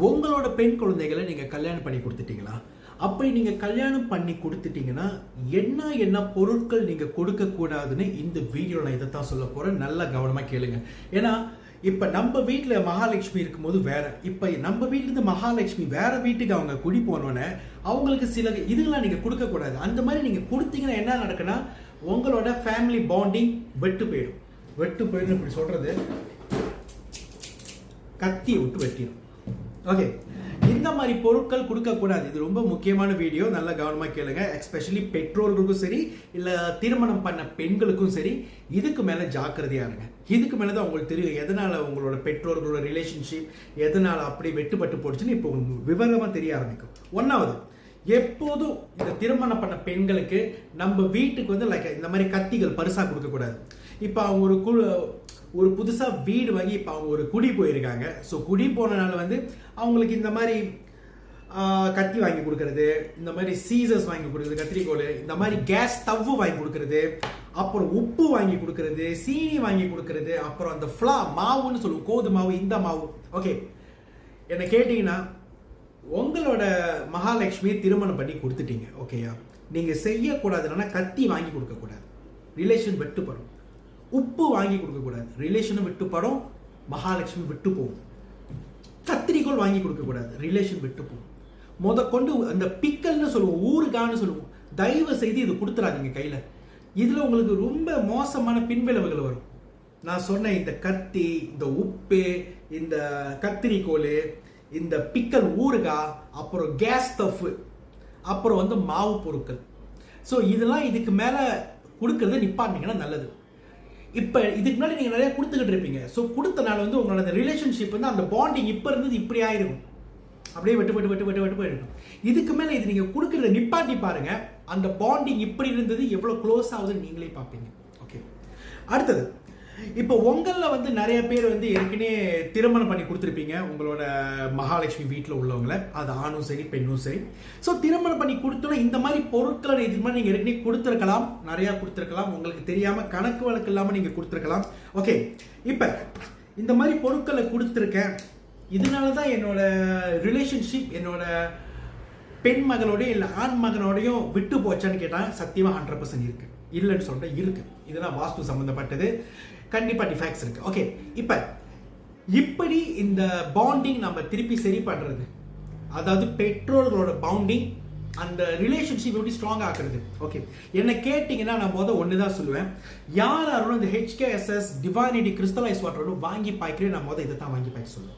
உங்களோட பெண் குழந்தைகளை நீங்கள் கல்யாணம் பண்ணி கொடுத்துட்டீங்களா? அப்படி நீங்கள் கல்யாணம் பண்ணி கொடுத்துட்டீங்கன்னா என்ன பொருட்கள் நீங்கள் கொடுக்கக்கூடாதுன்னு இந்த வீடியோவில் நான் இதை தான் சொல்ல போகிறேன். நல்லா கவனமாக கேளுங்க. ஏன்னா இப்போ நம்ம வீட்டில் மகாலட்சுமி இருக்கும்போது வேற, இப்போ நம்ம வீட்டிலேருந்து மகாலட்சுமி வேற வீட்டுக்கு அவங்க குடி போனோன்னே அவங்களுக்கு சில இதுகளாம் நீங்கள் கொடுக்கக்கூடாது. அந்த மாதிரி நீங்கள் கொடுத்தீங்கன்னா என்ன நடக்குன்னா உங்களோட ஃபேமிலி பாண்டிங் வெட்டு போயிடும். இப்படி சொல்கிறது கத்தியை விட்டு வெட்டிடும். ஓகே, இந்த மாதிரி பொருட்கள் கொடுக்கக்கூடாது. இது ரொம்ப முக்கியமான வீடியோ, நல்லா கவனமாக கேளுங்க. எஸ்பெஷலி பெற்றோர்களுக்கும் சரி, இல்லை திருமணம் பண்ண பெண்களுக்கும் சரி, இதுக்கு மேலே ஜாக்கிரதையாக இருங்க. இதுக்கு மேலே தான் உங்களுக்கு தெரியும் எதனால் உங்களோட பெற்றோர்களோட ரிலேஷன்ஷிப் எதனால் அப்படி வெட்டுப்பட்டு போடுச்சுன்னு இப்போ விவரமாக தெரிய ஆரம்பிக்கும். ஒன்றாவது, எப்போதும் இந்த திருமணம் பண்ண பெண்களுக்கு நம்ம வீட்டுக்கு வந்து லைக் இந்த மாதிரி கத்திகள் பரிசாக கொடுக்கக்கூடாது. இப்போ அவங்க ஒரு புதுசாக வீடு வாங்கி இப்போ அவங்க ஒரு குடி போயிருக்காங்க. ஸோ குடி போனனால வந்து அவங்களுக்கு இந்த மாதிரி கத்தி வாங்கி கொடுக்கறது, இந்த மாதிரி சீசர்ஸ் வாங்கி கொடுக்குறது, கத்திரிக்கோல், இந்த மாதிரி கேஸ் ஸ்டவ் வாங்கி கொடுக்கறது, அப்புறம் உப்பு வாங்கி கொடுக்கறது, சீனி வாங்கி கொடுக்கறது, அப்புறம் அந்த மாவுன்னு சொல்லுவோம், கோது மாவு, இந்த மாவு. ஓகே, என்ன கேட்டீங்கன்னா உங்களோட மகாலட்சுமியை திருமணம் பண்ணி கொடுத்துட்டீங்க. ஓகேயா, நீங்கள் செய்யக்கூடாதுன்னா கத்தி வாங்கி கொடுக்கக்கூடாது, ரிலேஷன் வெட்டுப்படும். உப்பு வாங்கி கொடுக்கக்கூடாது, ரிலேஷனும் விட்டுப்படும், மகாலட்சுமி விட்டு போகும். கத்திரிக்கோள் வாங்கி கொடுக்கக்கூடாது, ரிலேஷன் விட்டு போகும். கொண்டு அந்த பிக்கல்னு சொல்லுவோம், ஊறுகான்னு சொல்லுவோம், தயவு செய்து இது கொடுத்துறாதீங்க கையில். இதில் உங்களுக்கு ரொம்ப மோசமான பின்விளைவுகள் வரும். நான் சொன்ன இந்த கத்தி, இந்த உப்பு, இந்த கத்திரிக்கோள், இந்த பிக்கல் ஊறுகாய், அப்புறம் கேஸ் ஸ்டவ், அப்புறம் வந்து மாவு பொருட்கள். ஸோ இதெல்லாம் இதுக்கு மேலே கொடுக்கறத நிப்பாட்டிங்கன்னா நல்லது. இப்போ இதுக்கு முன்னாடி நீங்கள் நிறைய கொடுத்துக்கிட்டு இருப்பீங்க. ஸோ கொடுத்தனால வந்து உங்களோட ரிலேஷன்ஷிப் வந்து அந்த பாண்டிங் இப்போ இருந்தது இப்படி ஆயிருக்கும், அப்படியே வெட்டு போயிருக்கும். இதுக்கு மேலே இது நீங்கள் கொடுக்கறத நிப்பாட்டி பாருங்க, அந்த பாண்டிங் இப்படி இருந்தது எவ்வளோ க்ளோஸ் ஆகுதுன்னு நீங்களே பார்ப்பீங்க. ஓகே, அடுத்தது, இப்போ உங்களில் வந்து நிறைய பேர் வந்து ஏற்கனவே திருமணம் பண்ணி கொடுத்துருப்பீங்க உங்களோட மகாலட்சுமி வீட்டில் உள்ளவங்களை, அது ஆணும் சரி பெண்ணும் சரி. ஸோ திருமணம் பண்ணி கொடுத்தோன்னா இந்த மாதிரி பொருட்களை இதுக்கு மாதிரி நீங்கள் ஏற்கனவே கொடுத்துருக்கலாம், நிறையா கொடுத்துருக்கலாம், உங்களுக்கு தெரியாமல் கணக்கு வழக்கு இல்லாமல் நீங்கள் கொடுத்துருக்கலாம். ஓகே, இப்போ இந்த மாதிரி பொருட்களை கொடுத்துருக்கேன், இதனால தான் என்னோட ரிலேஷன்ஷிப் என்னோட பெண் மகளோடய இல்லை ஆண் மகனோடையும் விட்டு போச்சான்னு கேட்டால் சத்தியமாக 100% இருக்குது. இல்லைன்னு சொல்லிட்டு இருக்கு. இதெல்லாம் வாஸ்து சம்பந்தப்பட்டது, கண்டிப்பாக டிஃபெக்ட்ஸ் இருக்கு. ஓகே, இப்போ இப்படி இந்த பாண்டிங் நம்ம திருப்பி சரி பண்ணுறது, அதாவது பெற்றோர்களோட பாண்டிங், அந்த ரிலேஷன்ஷிப் எப்படி ஸ்ட்ராங் ஆக்குறது. ஓகே, என்ன கேட்டிங்கன்னா நான் ஒன்று தான் சொல்லுவேன், யாரும் இந்த HKSS டிவைனிட்டி கிறிஸ்டலைஸ் வாட்டர் வாங்கி பாய்க்கிறேன், நான் இதை தான் வாங்கி பாய்க்க சொல்லுவேன்.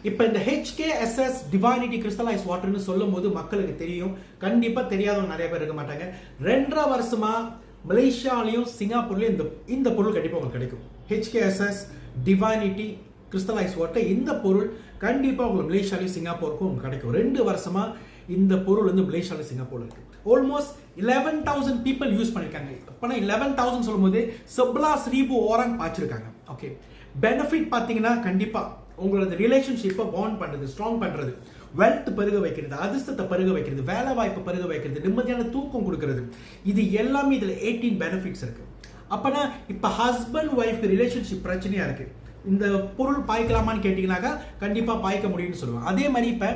இப்போ இந்த HKSS டிவைனிட்டி கிறிஸ்டலைஸ் வாட்டர்னு சொல்லும் போது மக்களுக்கு தெரியும், கண்டிப்பாக தெரியாதவங்க நிறைய பேர் இருக்க மாட்டாங்க. 2.5 வருஷமா மலேசியாலையும் சிங்கப்பூர்லையும் இந்த பொருள் கண்டிப்பாக உங்களுக்கு கிடைக்கும். HKSS டிவைனிட்டி கிறிஸ்டலைஸ் வாட்டர், இந்த பொருள் கண்டிப்பாக உங்களுக்கு மலேசியாலையும் சிங்கப்பூருக்கும் உங்களுக்கு கிடைக்கும். 2 வருஷமா இந்த பொருள் வந்து மலேசியாலையும் சிங்கப்பூர்ல இருக்கு. ஆல்மோஸ்ட் 11,000 பீப்புள் யூஸ் பண்ணிருக்காங்க. அப்பனா 11,000 சொல்லும்போது 11,000 orang பாய்ச்சிருக்காங்க. ஓகே, பெனிஃபிட் பார்த்தீங்கன்னா கண்டிப்பாக உங்களோட ரிலேஷன்ஷிப்பை பாண்ட் பண்ணுறது, ஸ்ட்ராங் பண்ணுறது, வெல்த் பெருக வைக்கிறது, அதிர்ஷ்டத்தை பெருக வைக்கிறது, வேலை வாய்ப்பு பெருக வைக்கிறது, நிம்மதியான தூக்கம் கொடுக்கறது, இது எல்லாமே இதில் 18 பெனிஃபிட்ஸ் இருக்கு. அப்பனா இப்போ ஹஸ்பண்ட் ஒய்ஃப் ரிலேஷன்ஷிப் பிரச்சனையா இருக்கு, இந்த பொருள் பாய்க்கலாமான்னு கேட்டீங்கன்னாக்கா கண்டிப்பாக பாய்க்க முடியும்னு சொல்லுவாங்க. அதே மாதிரி இப்போ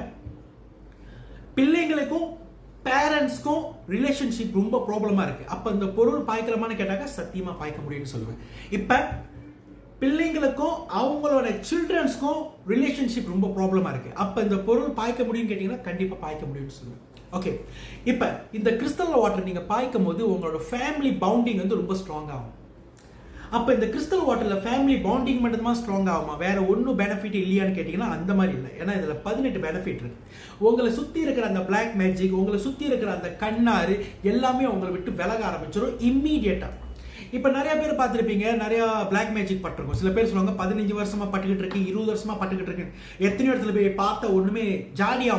பிள்ளைங்களுக்கும் பேரண்ட்ஸ்க்கும் ரிலேஷன்ஷிப் ரொம்ப ப்ராப்ளமா இருக்கு, அப்போ இந்த பொருள் பாய்க்கலாமான்னு கேட்டாக்கா சத்தியமாக பாய்க்க முடியும்னு சொல்லுவேன். இப்போ பிள்ளைங்களுக்கும் அவங்களோட சில்ட்ரன்ஸ்க்கும் ரிலேஷன்ஷிப் ரொம்ப ப்ராப்ளமா இருக்கு, அப்ப இந்த பொருள் பாய்க்க முடியும்னு கேட்டீங்கன்னா கண்டிப்பா பாய்க்க முடியும்னு சொல்லுவேன். ஓகே, இப்ப இந்த கிறிஸ்டல் வாட்டர் நீங்க பாய்க்கும் போது உங்களோட ஃபேமிலி பவுண்டிங் வந்து ரொம்ப ஸ்ட்ராங் ஆகும். அப்ப இந்த கிறிஸ்டல் வாட்டர்ல ஃபேமிலி பாண்டிங் மட்டும் தான் ஸ்ட்ராங் ஆகுமா, வேற ஒன்னும் பெனிஃபிட் இல்லையான்னு கேட்டீங்கன்னா அந்த மாதிரி இல்லை. ஏன்னா இதுல 18 பெனிஃபிட் இருக்கு. உங்களை சுத்தி இருக்கிற அந்த பிளாக் மேஜிக், உங்களை சுத்தி இருக்கிற அந்த கண்ணாறு எல்லாமே உங்களை விட்டு விலக ஆரம்பிச்சிடும் இம்மீடியட்டா. இப்போ நிறைய பேர் பார்த்துருப்பீங்க, நிறைய பிளாக் மேஜிக் பட்டிருக்கும். சில பேர் சொல்லுவாங்க 15 வருஷமா பட்டுக்கிட்டு இருக்கு, 20 வருஷமா பட்டுக்கிட்டு இருக்கு, எத்தனையோ இடத்துல போய் பார்த்த ஒண்ணுமே ஜாடி ஆக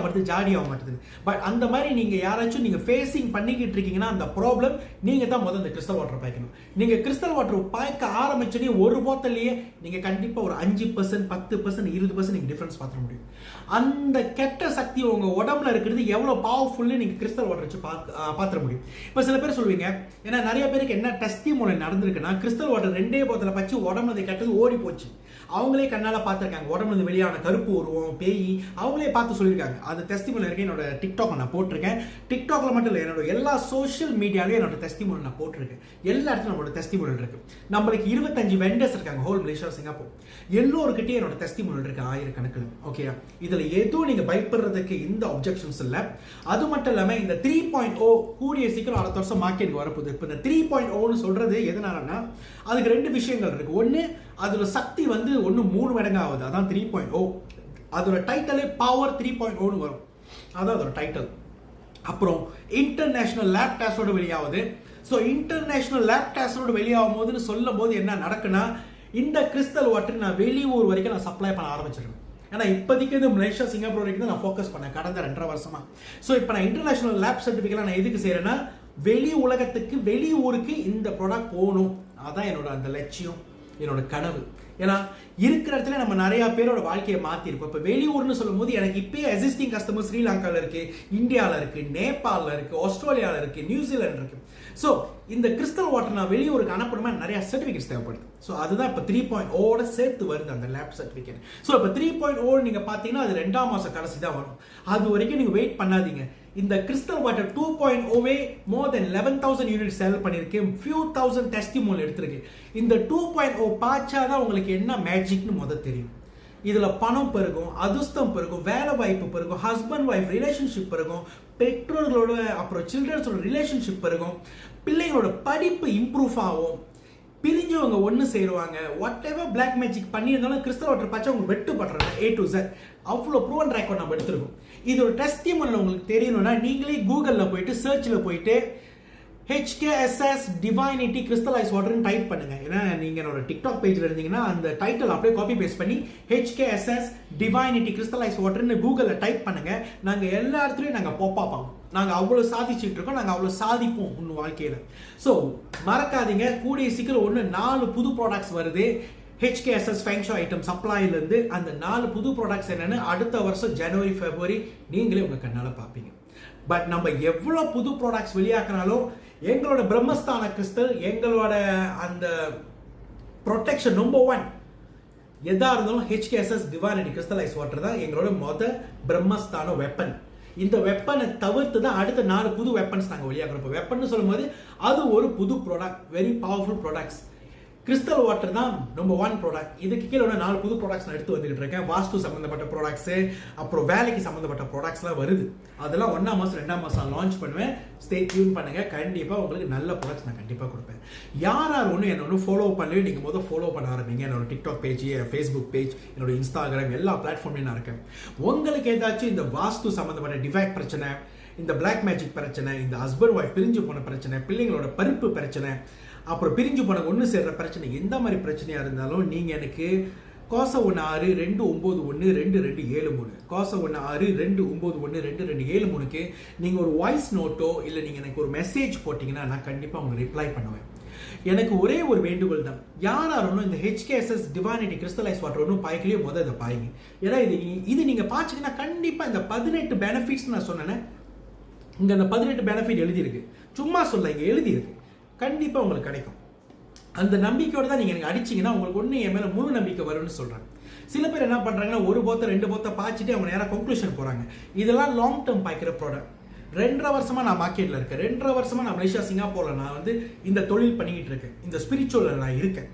மாட்டேது. பட் அந்த மாதிரி நீங்க யாராச்சும் நீங்க ஃபேஸிங் பண்ணிக்கிட்டு இருக்கீங்கன்னா அந்த ப்ராப்ளம், நீங்க தான் முதல்ல இந்த கிறிஸ்டல் வாட்டர் பாய்க்கணும். நீங்க கிறிஸ்டல் வாட்டர் பாய்க்க ஆரம்பிச்சோடனே ஒரு போத்தல்லையே நீங்க கண்டிப்பா ஒரு 5%, 10%, 20% நீங்க டிஃபரன்ஸ் பார்த்துட முடியும். அந்த கெட்ட சக்தி உங்க உடம்புல இருக்கிறது எவ்வளவு பவர்ஃபுல்னு நீங்க கிறிஸ்டல் வாட்டர் வச்சு பார்த்துட முடியும். இப்போ சில பேர் சொல்லுவீங்க, ஏன்னா நிறைய பேருக்கு என்ன டெஸ்டிமோனி நடந்திருக்குன்னா, கிறிஸ்டல் வாட்டர் 2 போத்தல பச்சு உடம்புல கெட்டது ஓடி போச்சு. அவங்களே கண்ணால பார்த்துருக்காங்க, உடம்புல இருந்து வெளியான கருப்பு உருவம், பேய், அவங்களே பார்த்து சொல்லியிருக்காங்க. அது டெஸ்டிமோனியல் இருக்கு, என்னோட டிக்டாக்ல நான் போட்டிருக்கேன். டிக்டாக்ல மட்டும் இல்லை, என்னோட எல்லா சோஷியல் மீடியாலையும் என்னோட டெஸ்டிமோனியல் நான் போட்டிருக்கேன். எல்லா இடத்துலையும் நம்மளோட டெஸ்டிமோனியல் இருக்கு. நம்மளுக்கு 25 வெண்டர்ஸ் இருக்காங்க ஹோல் மலேசியா சிங்கப்பூர். எல்லோருக்கிட்டே என்னோட டெஸ்டிமோனியல் இருக்கு, ஆயிரக்கணக்கில். ஓகே, இதுல எதுவும் நீங்க பயப்படுறதுக்கு இந்த ஆப்ஜெக்ஷன்ஸ் இல்லை. அது மட்டும் இல்லாம இந்த 3.0 கூடிய சீக்கிரம் அடுத்த வருஷம் மார்க்கெட்டுக்கு வரப்போகுது. இப்போ இந்த 3.0ன்னு சொல்றது எதனாலன்னா அதுக்கு 2 விஷயங்கள் இருக்கு. ஒன்று, அதோட சக்தி வந்து 3 மடங்கு ஆகுது, அதான் 3.0. அதோட டைட்டிலே பவர் 3.0ன்னு வரும், அதான் அதோட டைட்டில். அப்புறம் இன்டர்நேஷனல் லேப் டெஸ்டோட வெளியாகுது. ஸோ இன்டர்நேஷனல் லேப் டெஸ்டோட வெளியாகும் போதுன்னு சொல்லும் போது என்ன நடக்குன்னா, இந்த கிறிஸ்டல் வாட்டர் நான் வெளியூர் வரைக்கும் நான் சப்ளை பண்ண ஆரம்பிச்சிருக்கேன். ஏன்னா இப்போதைக்கு இது மலேசியா சிங்கப்பூர் வரைக்கும் தான் நான் ஃபோக்கஸ் பண்ணேன் கடந்த 2.5 வருஷமா. ஸோ இப்போ நான் இன்டர்நேஷனல் லேப் சர்டிஃபிகேட் நான் எதுக்கு செய்யறேன்னா, வெளி உலகத்துக்கு வெளியூருக்கு இந்த ப்ராடக்ட் போகணும். அதான் என்னோட அந்த லட்சியம், என்னோட கனவு. ஏன்னா இருக்கிற இடத்துல நம்ம நிறைய பேரோட வாழ்க்கையை மாற்றிருப்போம். இப்போ வெளியூர்னு சொல்லும் போது எனக்கு இப்பயே எக்ஸிஸ்டிங் கஸ்டமர் ஸ்ரீலங்காவில் இருக்கு, இந்தியாவில் இருக்கு, நேபாளில் இருக்கு, ஆஸ்திரேலியாவில் இருக்கு, நியூசிலாந்து இருக்கு. ஸோ இந்த கிறிஸ்டல் வாட்டர் நான் வெளியூருக்கு அனுப்பணுமா நிறைய சர்டிஃபிகேட்ஸ் தேவைப்படுது. ஸோ அதுதான் இப்போ 3.0 சேர்த்து வருது அந்த லேப் சர்டிஃபிகேட். ஸோ இப்போ 3.0 நீங்கள் பார்த்தீங்கன்னா அது 2ஆம் மாதம் கடைசி தான் வரும். அது வரைக்கும் நீங்கள் வெயிட் பண்ணாதீங்க. இந்த கிறிஸ்டல் வாட்டர் 2.0வே மோர் தென் 11,000 யூனிட் சேல் பண்ணிருக்கு, few thousand டெஸ்டிமோனியல் எடுத்திருக்கு. இந்த 2.0 பாய்ச்சாதான் உங்களுக்கு என்ன மேஜிக்னு தெரியும். இதுல பணம் பெருகும், அதிர்ஷ்டம் பெருகும், வேலை வாய்ப்பு பெருகும், ஹஸ்பண்ட் ஒய்ஃப் ரிலேஷன்ஷிப் பெருகும், பெற்றோர்களோட அப்புறம் சில்ட்ரன்ஸோட ரிலேஷன்ஷிப் பெருகும், பிள்ளைங்களோட படிப்பு இம்ப்ரூவ் ஆகும், பிரிஞ்சவங்க ஒன்று சேருவாங்க. வாட் எவர் பிளாக் மேஜிக் பண்ணியிருந்தாலும் கிறிஸ்டல் வாட்டர் பச்சை உங்களுக்கு வெட்டு பண்றாங்க A to Z. அவ்வளோ ப்ரூவன் ரெக்கார்ட் நம்ம எடுத்திருக்கோம். இதோட டெஸ்டிமோனியல் உங்களுக்கு தெரியணும்னா நீங்களே கூகுளில் போயிட்டு சர்ச்சில் போயிட்டு HKSS டிவைனிட்டி கிறிஸ்டலைஸ் வாட்டர்னு டைப் பண்ணுங்க. ஏன்னா நீங்க என்னோட டிக்டாக் பேஜ்ல இருந்தீங்கன்னா அந்த டைட்டில் அப்படியே காப்பி பேஸ்ட் பண்ணி HKSS டிவைனிட்டி கிறிஸ்டலைஸ் வாட்டர்னு கூகுளில் டைப் பண்ணுங்க. நாங்கள் எல்லா இடத்துலையும் நாங்கள் பார்ப்போம். நாங்கள் அவ்வளோ சாதிச்சுட்டு இருக்கோம், நாங்கள் அவ்வளோ சாதிப்போம் உங்கள் வாழ்க்கையில். ஸோ மறக்காதீங்க, கூடிய சீக்கிரம் 4 புது ப்ராடக்ட்ஸ் வருது. HKSS ஃபேங்ஷோ ஐட்டம் சப்ளைலேருந்து அந்த 4 புது ப்ராடக்ட்ஸ் என்னன்னு அடுத்த வருஷம் ஜனவரி பிப்ரவரி நீங்களே உங்கள் கண்ணால் பார்ப்பீங்க. பட் நம்ம எவ்வளோ புது ப்ராடக்ட்ஸ் வெளியாக்குனாலும் எங்களோட பிரம்மஸ்தான கிறிஸ்டல், எங்களோட அந்த ப்ரொடெக்ஷன் நம்பர் 1 எதா இருந்தாலும் HKSS டிவைனிட்டி கிறிஸ்டலைஸ் வாட்டர் தான் எங்களோட பிரம்மஸ்தான வெப்பன். இந்த வெப்பனை தவிர்த்து தான் அடுத்த 4 புது வெப்பன்ஸ் நாங்கள் வெளியாகிறோம். வெப்பன் சொல்லும் போது அது ஒரு புது product, very powerful products. Crystal water தான் நம்பர் 1 ப்ராடக்ட். இதுக்கு கீழே 4 புது ப்ராடக்ட்ஸ் நான் எடுத்து வந்துகிட்டு இருக்கேன். வாஸ்து சம்பந்தப்பட்ட ப்ராடக்ட்ஸ், அப்புறம் வேலைக்கு சம்பந்தப்பட்ட ப்ராடக்ட்ஸ்லாம் வருது. அதெல்லாம் 1ஆம் மாதம் 2ஆம் மாதம் லான்ச் பண்ணுவேன். ஸ்டே டியூன் பண்ணுங்க. கண்டிப்பாக உங்களுக்கு நல்ல ப்ராடக்ட்ஸ் நான் கண்டிப்பாக கொடுப்பேன். யார் என்ன ஃபாலோ பண்ணி நீங்கள் முதல் ஃபாலோ பண்ண ஆரம்பிங்க. என்னோட டிக்டாக் பேஜ், ஃபேஸ்புக் பேஜ், என்னோட இன்ஸ்டாகிராம் எல்லா பிளாட்ஃபார்ம்லையும் நான் இருக்கேன். உங்களுக்கு ஏதாச்சும் இந்த வாஸ்து சம்பந்தப்பட்ட டிஃபெக்ட் பிரச்சனை, இந்த பிளாக் மேஜிக் பிரச்சனை, இந்த ஹஸ்பண்ட் ஒய்ஃப் பிரிஞ்சு போன பிரச்சனை, பிள்ளைங்களோட பருப்பு பிரச்சனை, அப்புறம் பிரிஞ்சு போன ஒன்று சேர்ற பிரச்சனை, எந்த மாதிரி பிரச்சனையா இருந்தாலும் நீங்க எனக்கு கோச 16-291-2273 கோச 16-291-2273க்கு நீங்க ஒரு வாய்ஸ் நோட்டோ இல்லை நீங்க எனக்கு ஒரு மெசேஜ் போட்டீங்கன்னா நான் கண்டிப்பா உங்களுக்கு ரிப்ளை பண்ணுவேன். எனக்கு ஒரே ஒரு வேண்டுகோள் தான், யாரும் இந்த HKSS டிவைனிட்டி கிறிஸ்டலைஸ் வாட்டர் ஒன்றும் பாய்க்கலையோ இதை பாய்ங்க. ஏன்னா இது நீங்க பாய்ச்சிங்கன்னா கண்டிப்பா இந்த 18 பெனிஃபிட்ஸ் நான் சொன்னேன். இங்க அந்த 18 பெனிஃபிட் எழுதியிருக்கு, சும்மா சொல்ல இங்க எழுதியிருக்கு. கண்டிப்பா உங்களுக்கு கிடைக்கும். அந்த நம்பிக்கையோட தான் நீங்க எனக்கு அடிச்சீங்கன்னா உங்களுக்கு ஒண்ணு என் மேல முழு நம்பிக்கை வரும்னு சொல்றாங்க. சில பேர் என்ன பண்றாங்கன்னா 1 போத்த 2 போத்த பாய்ச்சிட்டு அவங்க நேரம் கன்க்ளூஷன் போறாங்க. இதெல்லாம் லாங் டேர்ம் பாய்க்கிற ப்ராடக்ட். 2.5 வருஷமா நான் மார்க்கெட்ல இருக்கேன். 2.5 வருஷமா நான் மலேசியா சிங்கப்பூர்ல நான் இந்த தொழில் பண்ணிக்கிட்டு இருக்கேன். இந்த ஸ்பிரிச்சுவல்ல நான் இருக்கேன்.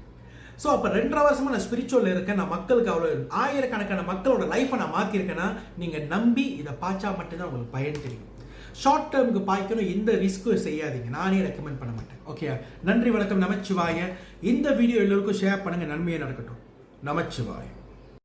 ஸோ அப்போ 2.5 வருஷமா நான் ஸ்பிரிச்சுவல் இருக்கேன். நான் மக்களுக்கு அவ்வளோ ஆயிரக்கணக்கான மக்களோட லைஃப்பை நான் மாற்றிருக்கேன்னா நீங்கள் நம்பி இதை பாய்ச்சா மட்டும்தான் உங்களுக்கு பயன் தெரியும். ஷார்ட் டேர்முக்கு பாய்க்கணும், எந்த ரிஸ்க்கும் செய்யாதீங்க, நானே ரெக்கமெண்ட் பண்ண மாட்டேன். ஓகே, நன்றி, வணக்கம், நமச்சிவாய. இந்த வீடியோ எல்லோருக்கும் ஷேர் பண்ணுங்க, நன்மையே நடக்கட்டும். நமச்சிவாய.